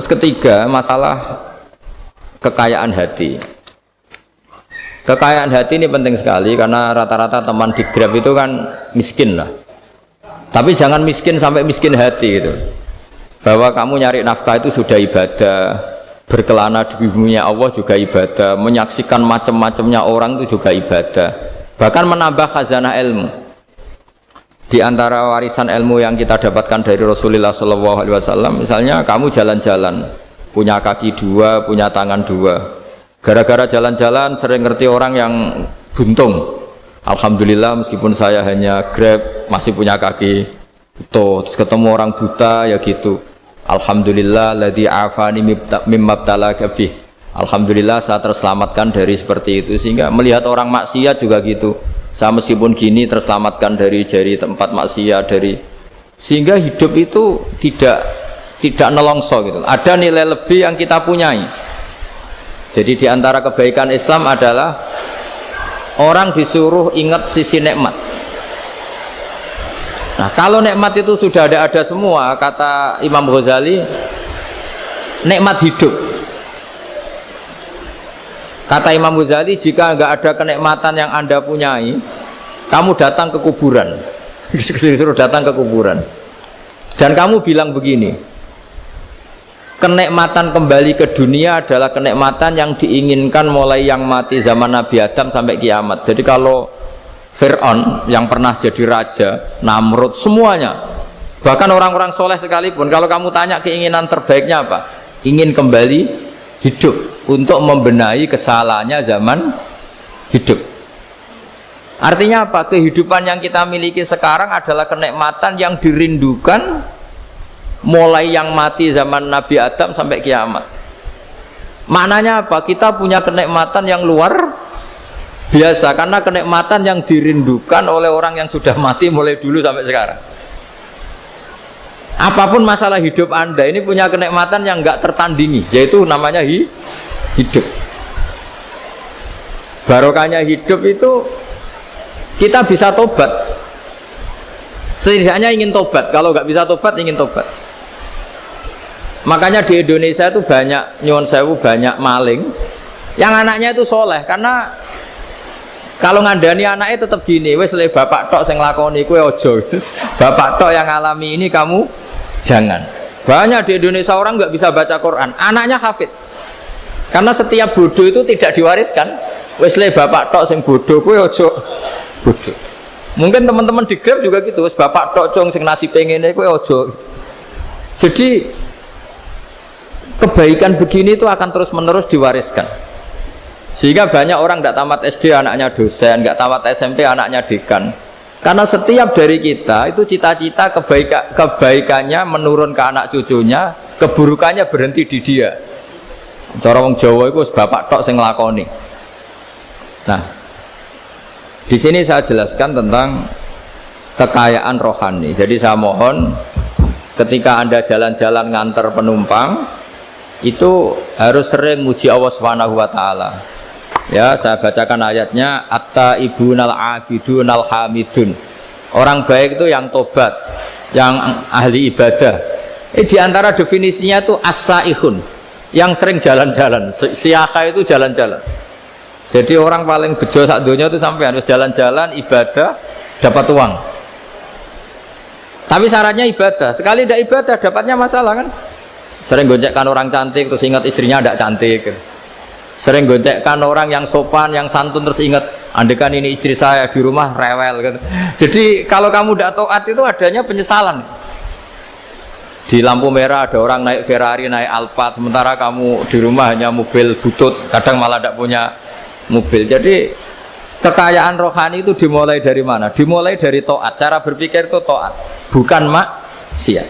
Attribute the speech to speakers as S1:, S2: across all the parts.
S1: Terus ketiga, masalah kekayaan hati. Kekayaan hati ini penting sekali karena rata-rata teman di Grab itu kan miskin lah. Tapi jangan miskin sampai miskin hati gitu. Bahwa kamu nyari nafkah itu sudah ibadah, berkelana di buminya Allah juga ibadah, menyaksikan macam-macamnya orang itu juga ibadah. Bahkan menambah khazanah ilmu. Di antara warisan ilmu yang kita dapatkan dari Rasulullah SAW, misalnya kamu jalan-jalan, punya kaki dua, punya tangan dua. Gara-gara jalan-jalan sering ngerti orang yang buntung. Alhamdulillah meskipun saya hanya Grab masih punya kaki utuh. Terus ketemu orang buta ya gitu. Alhamdulillah ladzi afani mimma btalaka bih. Alhamdulillah saya terselamatkan dari seperti itu. Sehingga melihat orang maksiat juga gitu. Saya meskipun gini terselamatkan dari tempat maksiat dari. Sehingga hidup itu tidak nelongso gitu. Ada nilai lebih yang kita punyai. Jadi di antara kebaikan Islam adalah orang disuruh ingat sisi nikmat. Nah, kalau nikmat itu sudah ada semua, kata Imam Ghazali, nikmat hidup. Kata Imam Ghazali, jika enggak ada kenikmatan yang Anda punyai, kamu datang ke kuburan. Disuruh datang ke kuburan. Dan kamu bilang begini, kenikmatan kembali ke dunia adalah kenikmatan yang diinginkan mulai yang mati zaman Nabi Adam sampai kiamat. Jadi kalau Fir'aun yang pernah jadi raja, Namrud, semuanya, bahkan orang-orang soleh sekalipun, kalau kamu tanya keinginan terbaiknya apa? Ingin kembali hidup untuk membenahi kesalahannya zaman hidup. Artinya apa? Kehidupan yang kita miliki sekarang adalah kenikmatan yang dirindukan mulai yang mati zaman Nabi Adam sampai kiamat. Maknanya apa? Kita punya kenikmatan yang luar biasa karena kenikmatan yang dirindukan oleh orang yang sudah mati mulai dulu sampai sekarang. Apapun masalah hidup Anda ini punya kenikmatan yang enggak tertandingi, yaitu namanya hidup. Barokahnya hidup itu kita bisa tobat. Setidaknya ingin tobat. Kalau nggak bisa tobat, ingin tobat. Makanya di Indonesia itu banyak nyuwun sewu, banyak maling yang anaknya itu soleh. Karena kalau ngandani anaknya tetap gini, wes le bapak tok sing lakoni kowe ojo. Bapak tok yang alami ini kamu jangan. Banyak di Indonesia orang nggak bisa baca Quran, anaknya hafid. Karena setiap bodoh itu tidak diwariskan. Wes le bapak tok sing bodoh kowe ojo bodoh. Mungkin teman-teman di Grab juga gitu, wes bapak tok cong sing nasi pengene kowe ojo. Jadi kebaikan begini itu akan terus-menerus diwariskan. Sehingga banyak orang tidak tamat SD anaknya dosen, nggak tamat SMP anaknya dekan. Karena setiap dari kita itu cita-cita kebaikannya menurun ke anak cucunya, keburukannya berhenti di dia. Cara wong Jawa itu bapak tok sing nglakoni. Nah, di sini saya jelaskan tentang kekayaan rohani. Jadi saya mohon ketika Anda jalan-jalan nganter penumpang itu harus sering muji Allah Subhanahu wa taala. Ya, saya bacakan ayatnya, at-taibunal abidunal hamidun. Orang baik itu yang tobat, yang ahli ibadah. Di antara definisinya itu as-saihun, yang sering jalan-jalan. Siyaka itu jalan-jalan. Jadi orang paling bejo sak donya itu sampai harus jalan-jalan ibadah dapat uang. Tapi syaratnya ibadah. Sekali tidak ibadah dapatnya masalah kan? Sering goncekkan orang cantik terus ingat istrinya tidak cantik. Sering goncekkan orang yang sopan, yang santun terus ingat andekan ini istri saya di rumah rewel gitu. Jadi kalau kamu tidak taat itu adanya penyesalan. Di lampu merah ada orang naik Ferrari, naik Alphard, sementara kamu di rumah hanya mobil butut, kadang malah tidak punya mobil. Jadi kekayaan rohani itu dimulai dari mana? Dimulai dari taat. Cara berpikir itu taat, bukan maksiat.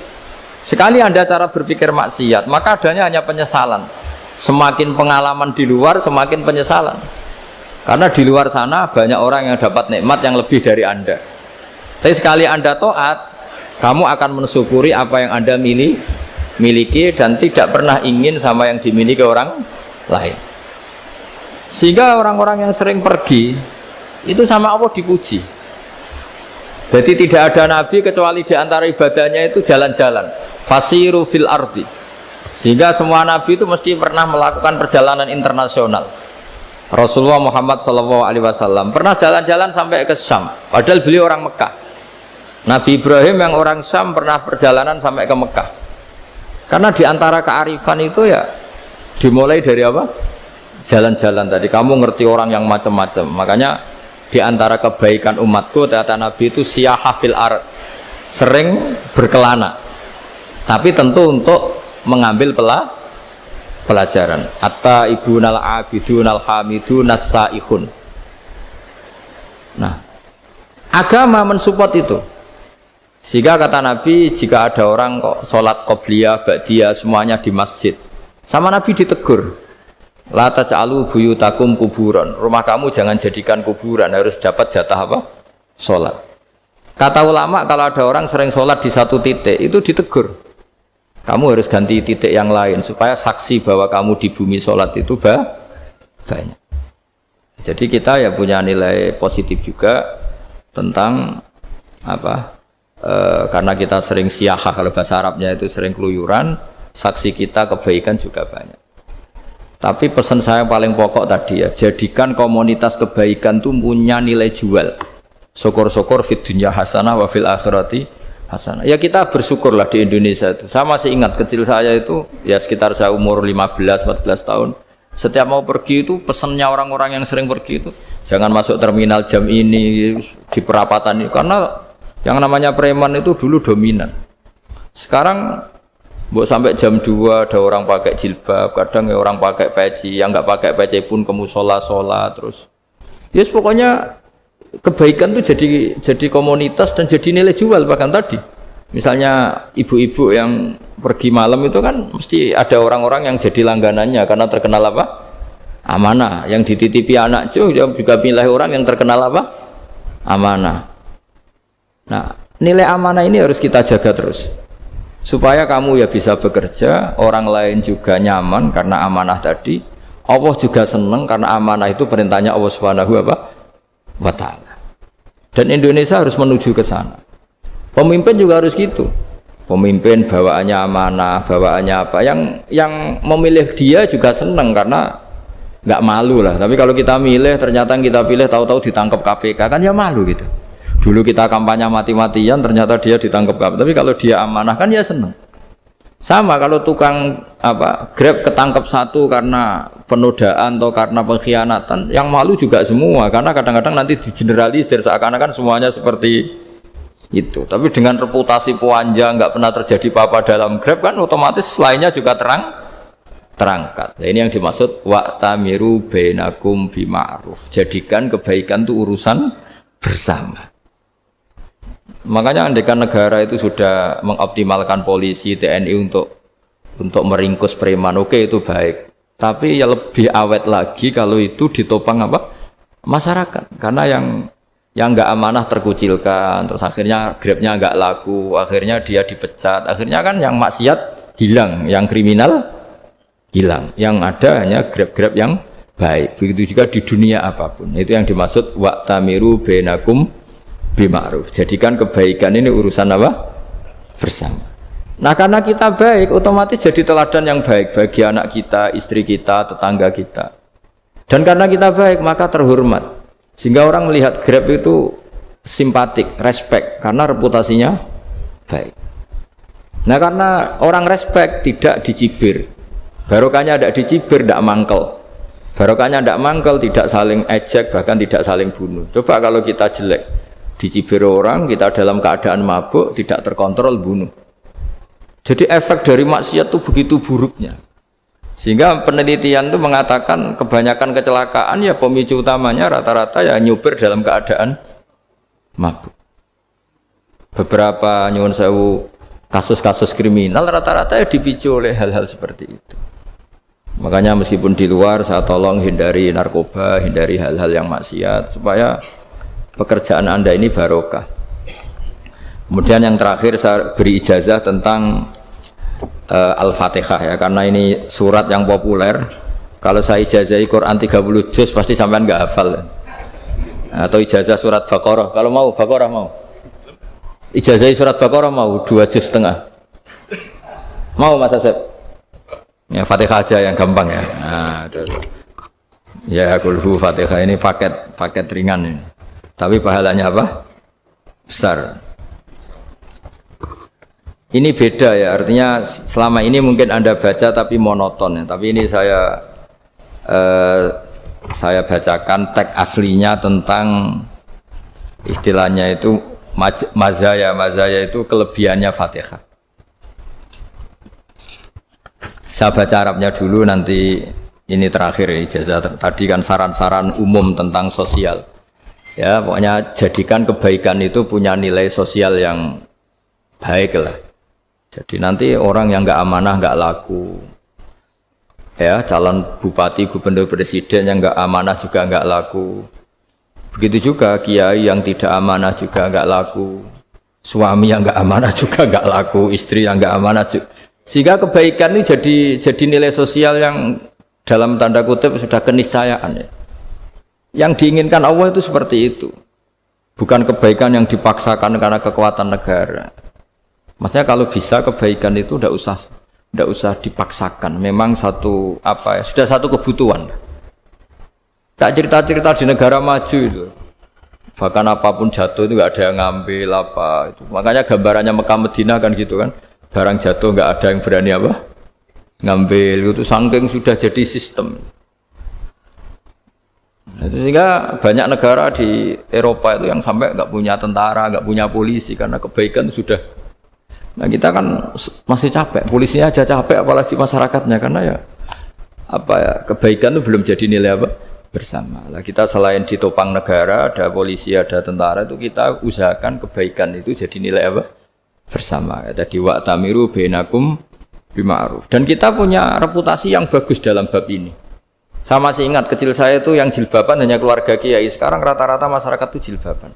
S1: Sekali Anda cara berpikir maksiat, maka adanya hanya penyesalan. Semakin pengalaman di luar, semakin penyesalan. Karena di luar sana banyak orang yang dapat nikmat yang lebih dari Anda. Tapi sekali Anda taat, kamu akan mensyukuri apa yang Anda miliki dan tidak pernah ingin sama yang dimiliki orang lain. Sehingga orang-orang yang sering pergi itu sama Allah dipuji. Jadi tidak ada nabi kecuali di antara ibadahnya itu jalan-jalan. Fasiru fil ardi. Sehingga semua nabi itu mesti pernah melakukan perjalanan internasional. Rasulullah Muhammad SAW pernah jalan-jalan sampai ke Syam, padahal beliau orang Mekah. Nabi Ibrahim yang orang Syam pernah perjalanan sampai ke Mekah. Karena diantara kearifan itu ya dimulai dari apa? Jalan-jalan tadi. Kamu ngerti orang yang macam-macam. Makanya diantara kebaikan umatku kata Nabi itu siyahah fil ard, sering berkelana. Tapi tentu untuk mengambil pelajaran. Atta ibunal abidunal hamidun as-saihun. Nah, agama mensupport itu. Sehingga kata Nabi, jika ada orang kok sholat qobliyah, ba'diyah semuanya di masjid, sama Nabi ditegur, la taj'alu buyutakum kuburan, rumah kamu jangan jadikan kuburan, harus dapat jatah apa? Sholat. Kata ulama, kalau ada orang sering sholat di satu titik, itu ditegur, kamu harus ganti titik yang lain supaya saksi bahwa kamu di bumi sholat itu banyak. Jadi kita ya punya nilai positif juga tentang apa? Karena kita sering siyahah, kalau bahasa Arabnya itu sering keluyuran, saksi kita kebaikan juga banyak. Tapi pesan saya paling pokok tadi ya, jadikan komunitas kebaikan itu punya nilai jual. Syukur-syukur fid dunya hasanah wa fil akhirati hasanah. Ya kita bersyukurlah di Indonesia itu. Saya masih ingat kecil saya itu ya sekitar saya umur 15-14 tahun. Setiap mau pergi itu pesannya orang-orang yang sering pergi itu jangan masuk terminal jam ini di perapatan ini, karena yang namanya preman itu dulu dominan. Sekarang sampai jam 2 ada orang pakai jilbab, kadang ya orang pakai peci, yang nggak pakai peci pun ke musola sholat terus. Yes, pokoknya kebaikan itu jadi komunitas dan jadi nilai jual. Bahkan tadi misalnya ibu-ibu yang pergi malam itu kan mesti ada orang-orang yang jadi langganannya karena terkenal apa? Amanah. Yang dititipi anak juga milih orang yang terkenal apa? Amanah. Nah, nilai amanah ini harus kita jaga terus supaya kamu ya bisa bekerja, orang lain juga nyaman karena amanah tadi, Allah juga senang karena amanah itu perintahnya Allah Subhanahu wa ta'ala. Dan Indonesia harus menuju ke sana. Pemimpin juga harus gitu. Pemimpin bawaannya amanah, bawaannya apa, yang memilih dia juga senang karena nggak malu lah. Tapi kalau kita milih ternyata yang kita pilih tahu-tahu ditangkap KPK kan ya malu gitu. Dulu kita kampanye mati-matian, ternyata dia ditangkap. Tapi kalau dia amanah kan ya senang. Sama kalau tukang Grab ketangkap satu karena penodaan atau karena pengkhianatan, yang malu juga semua. Karena kadang-kadang nanti digeneralisir seakan-akan semuanya seperti itu. Tapi dengan reputasi panjang, nggak pernah terjadi apa-apa dalam Grab kan otomatis lainnya juga terangkat. Nah, ini yang dimaksud wa'tamiru bainakum bima'ruf. Jadikan kebaikan itu urusan bersama. Makanya andaikan negara itu sudah mengoptimalkan polisi, TNI untuk meringkus preman, oke itu baik. Tapi ya lebih awet lagi kalau itu ditopang masyarakat. Karena yang nggak amanah terkucilkan, terus akhirnya Grabnya nggak laku, akhirnya dia dipecat, akhirnya kan yang maksiat hilang, yang kriminal hilang, yang ada hanya Grab yang baik. Begitu juga di dunia apapun. Itu yang dimaksud wa'tamiru bainakum bima'ruf. Jadikan kebaikan ini urusan bersama. Nah, karena kita baik, otomatis jadi teladan yang baik bagi anak kita, istri kita, tetangga kita. Dan karena kita baik, maka terhormat. Sehingga orang melihat Grab itu simpatik, respect, karena reputasinya baik. Nah, karena orang respect tidak dicibir. Barokahnya tidak dicibir, tidak mangkel. Barokahnya tidak mangkel, tidak saling ejek, bahkan tidak saling bunuh. Coba kalau kita jelek, dicibir orang, kita dalam keadaan mabuk, tidak terkontrol, bunuh. Jadi efek dari maksiat itu begitu buruknya. Sehingga penelitian itu mengatakan kebanyakan kecelakaan ya pemicu utamanya rata-rata ya nyupir dalam keadaan mabuk. Beberapa nyuwun sewu kasus-kasus kriminal rata-rata ya dipicu oleh hal-hal seperti itu. Makanya meskipun di luar saya tolong hindari narkoba, hindari hal-hal yang maksiat supaya pekerjaan Anda ini barokah. Kemudian yang terakhir saya beri ijazah tentang Al-Fatihah ya, karena ini surat yang populer. Kalau saya ijazahi Quran 30 juz pasti sampean nggak hafal. Atau ijazah surat Baqarah. Kalau mau Baqarah mau. Ijazahi surat Baqarah mau 2 juz setengah. Mau Mas Asep? Yang Fatihah aja yang gampang ya. Nah, ya kulhu Fatihah ini paket ringan ini. Tapi pahalanya apa? Besar. Ini beda ya, artinya selama ini mungkin Anda baca tapi monoton ya. Tapi ini saya bacakan teks aslinya tentang istilahnya itu mazaya itu kelebihannya Fatihah. Saya baca Arabnya dulu, nanti ini terakhir ijazah. Tadi kan saran-saran umum tentang sosial. Ya, pokoknya jadikan kebaikan itu punya nilai sosial yang baik lah. Jadi nanti orang yang nggak amanah nggak laku. Ya, calon bupati, gubernur, presiden yang nggak amanah juga nggak laku. Begitu juga kiai yang tidak amanah juga nggak laku. Suami yang nggak amanah juga nggak laku. Istri yang nggak amanah juga. Sehingga kebaikan ini jadi nilai sosial yang dalam tanda kutip sudah keniscayaan ya. Yang diinginkan Allah itu seperti itu. Bukan kebaikan yang dipaksakan karena kekuatan negara. Maksudnya kalau bisa kebaikan itu tidak usah dipaksakan. Memang sudah satu kebutuhan. Tak cerita-cerita di negara maju itu. Bahkan apapun jatuh itu nggak ada yang ngambil apa itu. Makanya gambarannya Mekah Medina kan gitu kan. Barang jatuh nggak ada yang berani apa ngambil, itu saking sudah jadi sistem. Sehingga banyak negara di Eropa itu yang sampai nggak punya tentara, nggak punya polisi karena kebaikan sudah. Nah kita kan masih capek, polisinya aja capek, apalagi masyarakatnya, karena ya kebaikan itu belum jadi nilai apa bersama. Nah, kita selain ditopang negara, ada polisi, ada tentara, itu kita usahakan kebaikan itu jadi nilai apa bersama. Tadi wa'tamiru bainakum bima'ruf. Dan kita punya reputasi yang bagus dalam bab ini. Saya masih ingat kecil saya itu yang jilbaban hanya keluarga kiai. Sekarang rata-rata masyarakat itu jilbaban.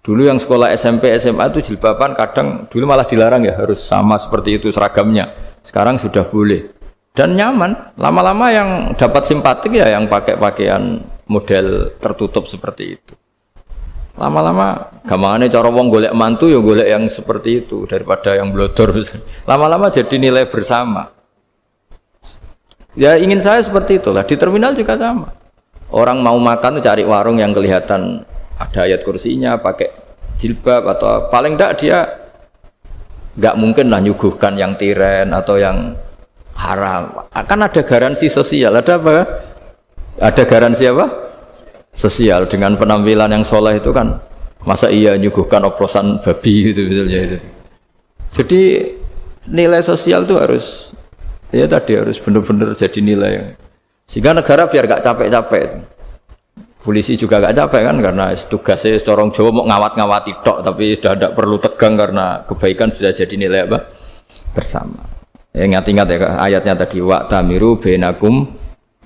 S1: Dulu yang sekolah SMP, SMA itu jilbaban kadang dulu malah dilarang ya, harus sama seperti itu seragamnya. Sekarang sudah boleh. Dan nyaman. Lama-lama yang dapat simpatik ya yang pakai pakaian model tertutup seperti itu. Lama-lama gampangane cara wong golek mantu ya golek yang seperti itu daripada yang blodor. Lama-lama jadi nilai bersama. Ya ingin saya seperti itulah. Di terminal juga sama. Orang mau makan cari warung yang kelihatan ada ayat kursinya, pakai jilbab, atau paling tidak dia nggak mungkin lah nyuguhkan yang tiren atau yang haram. Akan ada garansi sosial. Ada apa? Ada garansi apa? Sosial. Dengan penampilan yang soleh itu kan, masa iya nyuguhkan oplosan babi gitu misalnya itu. Jadi nilai sosial itu harus harus benar-benar jadi nilai. Sehingga negara biar gak capek-capek. Polisi juga gak capek kan, karena tugasnya corong Jawa mau ngawat-ngawati tok, tapi sudah tidak perlu tegang karena kebaikan sudah jadi nilai apa bersama. Ingat-ingat ya ayatnya tadi, wa'tamiru bainakum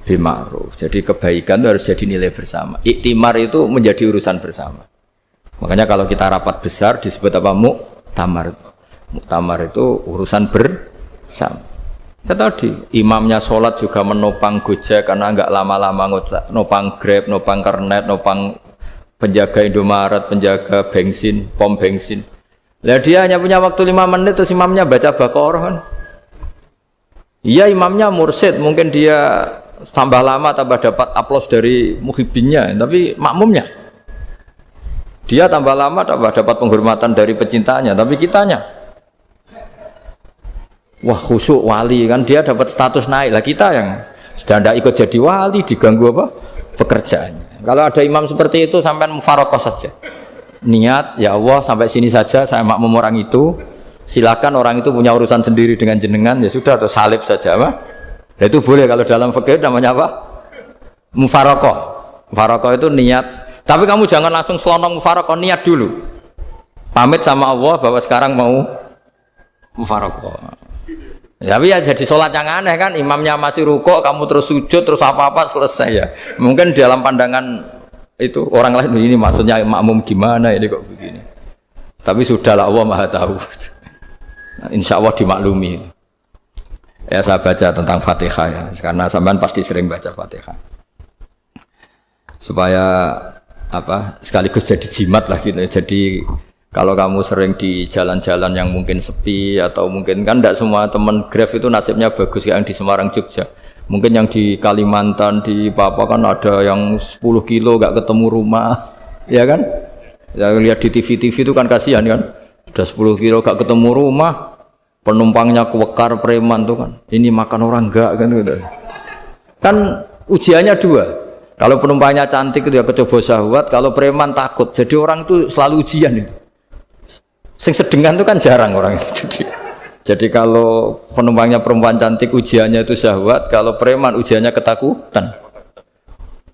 S1: bima'ruf. Jadi kebaikan itu harus jadi nilai bersama. Iktimar itu menjadi urusan bersama. Makanya kalau kita rapat besar disebut apa? Muktamar. Muktamar itu urusan bersama. Ya tadi, imamnya sholat juga menopang Gojek karena enggak lama-lama nopang Grab, nopang Kernet, nopang penjaga Indomaret, penjaga bensin, pom bensin. Lah dia hanya punya waktu 5 menit terus imamnya baca Baqarah kan. Iya imamnya mursyid, mungkin dia tambah lama tambah dapat aplaus dari muhibbinnya, tapi makmumnya dia tambah lama tambah dapat penghormatan dari pecintanya, tapi kitanya wah khusyuk wali kan, dia dapat status naik lah, kita yang sudah tidak ikut jadi wali diganggu apa pekerjaannya. Kalau ada imam seperti itu sampai mufaroqah saja, niat ya Allah sampai sini saja saya makmum orang itu, silakan orang itu punya urusan sendiri dengan jenengan ya sudah, atau salib saja apa. Nah, itu boleh kalau dalam fikih namanya apa mufaroqah. Mufaroqah itu niat, tapi kamu jangan langsung selonong mufaroqah, niat dulu pamit sama Allah bahwa sekarang mau mufaroqah. Tapi ya jadi sholat yang aneh kan, imamnya masih rukuk, kamu terus sujud, terus apa-apa selesai ya. Mungkin dalam pandangan itu orang lain ini maksudnya makmum gimana ini kok begini. Tapi sudahlah Allah Maha tahu. Insya Allah dimaklumi. Ya saya baca tentang Fatihah ya, karena sampean pasti sering baca Fatihah. Supaya apa sekaligus jadi jimat lah gitu. Jadi Kalau kamu sering di jalan-jalan yang mungkin sepi atau mungkin kan tidak semua teman Grab itu nasibnya bagus yang di Semarang Jogja. Mungkin yang di Kalimantan di Papua kan ada yang 10 kilo gak ketemu rumah, ya kan? Ya lihat di TV-TV itu kan kasihan kan. Sudah 10 kilo gak ketemu rumah, penumpangnya kewekar preman tuh kan. Ini makan orang enggak kan gitu. Kan ujiannya dua. Kalau penumpangnya cantik itu ya kecoba syahwat, kalau preman takut. Jadi orang itu selalu ujian itu. Sing sedengan itu kan jarang orang itu. Jadi kalau penumpangnya perempuan cantik ujiannya itu syahwat, kalau preman ujiannya ketakutan.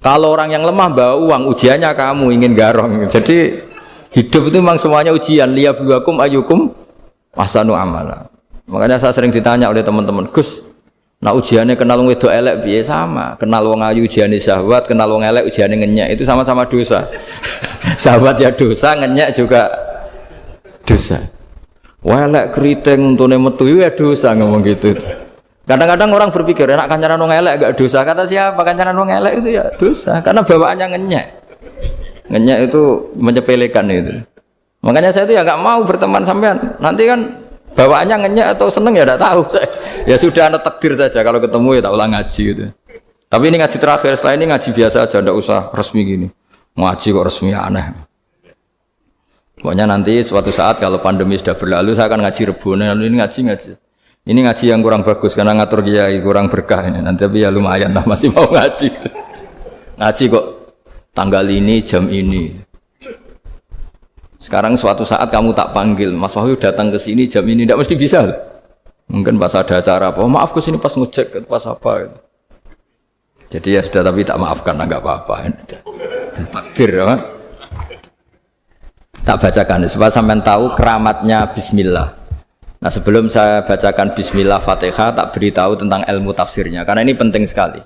S1: Kalau orang yang lemah bawa uang ujiannya kamu ingin garong. Jadi hidup itu memang semuanya ujian. Liyabluwakum ayyukum ahsanu amala. Makanya saya sering ditanya oleh teman-teman, Gus, nah ujiannya kenal wong wedok elek piye sama? Kenal wong ayu ujiannya syahwat, kenal wong elek ujiannya ngenyek, itu sama-sama dosa. Syahwat ya dosa, ngenyek juga dosa. Welek keriting untune metu ya dosa ngomong gitu. Kadang-kadang orang berpikir enak kancanan wong elek gak dosa. Kata siapa kancanan wong elek itu ya dosa karena bawaannya ngenyek. Ngenyek itu menyepelekan itu. Makanya saya itu ya nggak mau berteman sampean. Nanti kan bawaannya ngenyek atau seneng ya tidak tahu. Ya sudah ada takdir saja kalau ketemu ya tak ulang ngaji gitu. Tapi ini ngaji terakhir, setelah ini ngaji biasa aja, tidak usah resmi gini. Ngaji kok resmi aneh. Pokoknya nanti suatu saat kalau pandemi sudah berlalu saya akan ngaji Rebone. Ini ngaji. Ini ngaji yang kurang bagus karena ngatur kiai kurang berkah ini. Nanti tapi ya lumayan lah masih mau ngaji. Ngaji kok tanggal ini jam ini. Sekarang suatu saat kamu tak panggil, Mas Wahyu datang ke sini jam ini tidak mesti bisa. Mungkin pas ada acara apa? Oh, maaf ke sini pas ngecek pas apa gitu. Jadi ya sudah tapi tak maafkan enggak apa-apa. Takdir ya. Tak bacakan supaya sampean tahu keramatnya bismillah. Nah, sebelum saya bacakan bismillah Fatihah tak beritahu tentang ilmu tafsirnya karena ini penting sekali.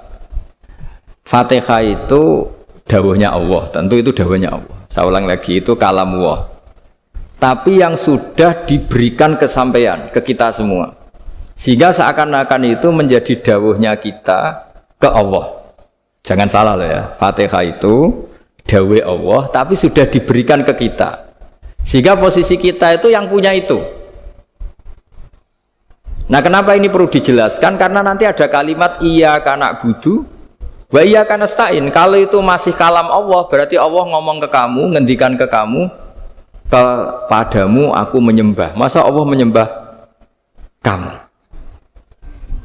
S1: Fatihah itu dawuhnya Allah, tentu itu dawuhnya Allah. Saya ulang lagi itu kalam Allah. Tapi yang sudah diberikan kesampaian ke kita semua. Sehingga seakan-akan itu menjadi dawuhnya kita ke Allah. Jangan salah loh ya. Fatihah itu dawuh Allah tapi sudah diberikan ke kita. Sehingga posisi kita itu yang punya itu. Nah, kenapa ini perlu dijelaskan? Karena nanti ada kalimat iyyaka na'budu wa iyyaka nasta'in. Kalau itu masih kalam Allah, berarti Allah ngomong ke kamu, ngendikan ke kamu, kepadamu aku menyembah. Masa Allah menyembah kamu?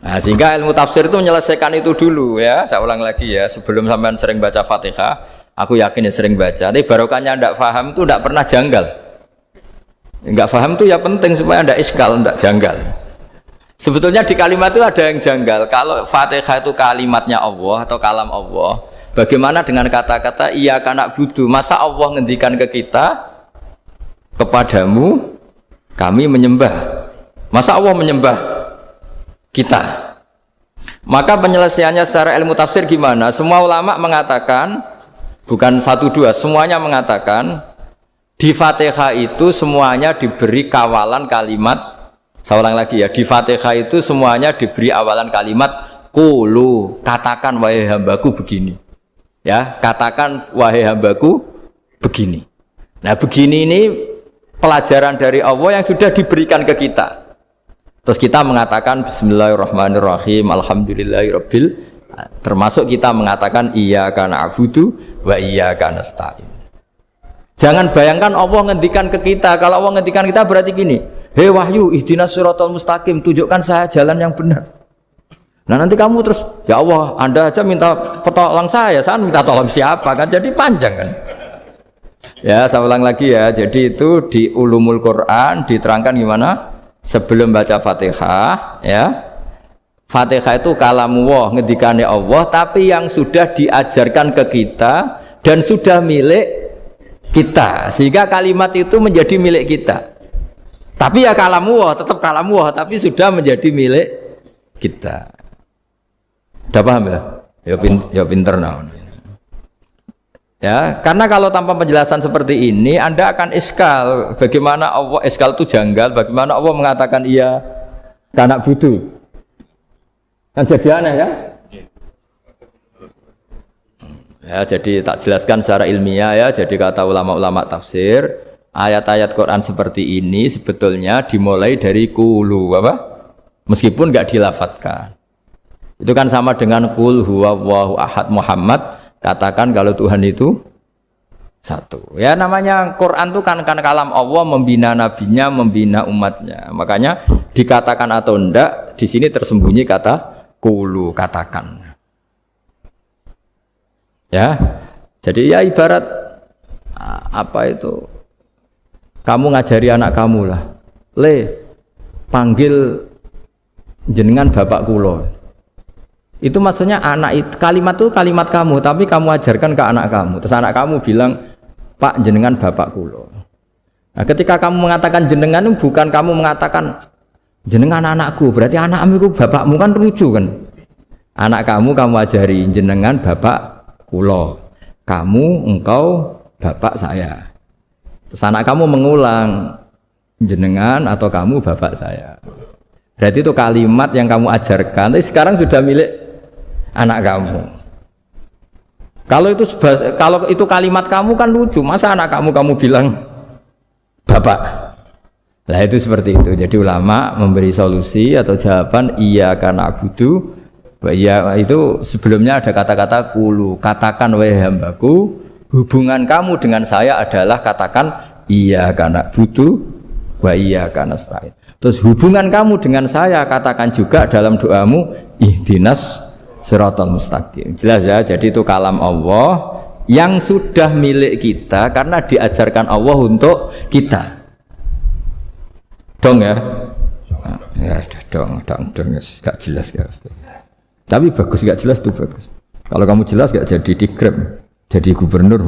S1: Nah, sehingga ilmu tafsir itu menyelesaikan itu dulu ya. Saya ulang lagi ya, sebelum sampean sering baca Fatihah, aku yakin ya sering baca. Tapi barokahnya tidak paham itu tidak pernah janggal. Enggak paham itu ya penting supaya tidak iskal, tidak janggal. Sebetulnya di kalimat itu ada yang janggal. Kalau Fatihah itu kalimatnya Allah atau kalam Allah, bagaimana dengan kata-kata iyyaka na'budu? Masa Allah ngendikan ke kita, kepadamu kami menyembah. Masa Allah menyembah kita? Maka penyelesaiannya secara ilmu tafsir gimana? Semua ulama mengatakan, bukan satu dua, semuanya mengatakan di Fatihah itu semuanya diberi kawalan kalimat. Saya ulang lagi ya, di Fatihah itu semuanya diberi awalan kalimat qulu, katakan wahai hambaku begini. Ya, katakan wahai hambaku begini. Nah, begini ini pelajaran dari Allah yang sudah diberikan ke kita. Terus kita mengatakan bismillahirrahmanirrahim, alhamdulillahirabbil, termasuk kita mengatakan iyyaka na'budu wa iyyaka nasta'in. Jangan bayangkan Allah ngendikan ke kita. Kalau Allah ngendikan kita berarti gini, hei Wahyu, ihdinas siratal mustaqim, tunjukkan saya jalan yang benar. Nah nanti kamu terus, ya Allah, Anda aja minta tolong saya minta tolong siapa kan? Jadi panjang kan? Ya, saya ulang lagi ya. Jadi itu di Ulumul Quran diterangkan gimana? Sebelum baca Fatihah, ya. Fatihah itu kalamullah, ngendikannya Allah, tapi yang sudah diajarkan ke kita dan sudah milik kita, sehingga kalimat itu menjadi milik kita. Tapi ya kalamullah, tetap kalamullah, tapi sudah menjadi milik kita. Udah paham ya? Ya pinter naon. Ya, karena kalau tanpa penjelasan seperti ini, Anda akan iskal. Bagaimana Allah iskal itu janggal? Bagaimana Allah mengatakan iya karena butuh? Kan jadi aneh ya? Ya, jadi tak jelaskan secara ilmiah ya. Jadi kata ulama-ulama tafsir, ayat-ayat Quran seperti ini sebetulnya dimulai dari qulu apa? Meskipun enggak dilafatkan. Itu kan sama dengan qul huwallahu ahad Muhammad, katakan kalau Tuhan itu satu. Ya namanya Quran itu kan kalam Allah, membina nabinya, membina umatnya. Makanya dikatakan atau enggak, di sini tersembunyi kata qulu, katakan. Ya. Jadi ya ibarat apa itu? Kamu ngajari anak kamu lah. Le, panggil jenengan bapak kulo. Itu maksudnya anak itu, kalimat itu kalimat kamu, tapi kamu ajarkan ke anak kamu. Terus anak kamu bilang, Pak jenengan bapak kulo. Nah, ketika kamu mengatakan jenengan itu bukan kamu mengatakan jenengan anakku, berarti anakmu itu bapakmu, kan lucu kan? Anak kamu ajari jenengan bapak kulo. Kamu engkau bapak saya. Terus anak kamu mengulang jenengan atau kamu bapak saya. Berarti itu kalimat yang kamu ajarkan, tapi sekarang sudah milik anak kamu. Kalau itu kalimat kamu kan lucu, masa anak kamu bilang bapak? Nah itu seperti itu. Jadi ulama memberi solusi atau jawaban iyyaka na'budu wa iya, itu sebelumnya ada kata-kata qulu, katakan wahai hambaku, hubungan kamu dengan saya adalah katakan iyyaka na'budu wa iyyaka nasta'in. Terus hubungan kamu dengan saya katakan juga dalam doamu ihdinas siratal mustaqim. Jelas ya, jadi itu kalam Allah yang sudah milik kita karena diajarkan Allah untuk kita. Dong ya? Ya dong, gak jelas gak. Tapi bagus, gak jelas tuh bagus. Kalau kamu jelas gak jadi digrab, jadi gubernur.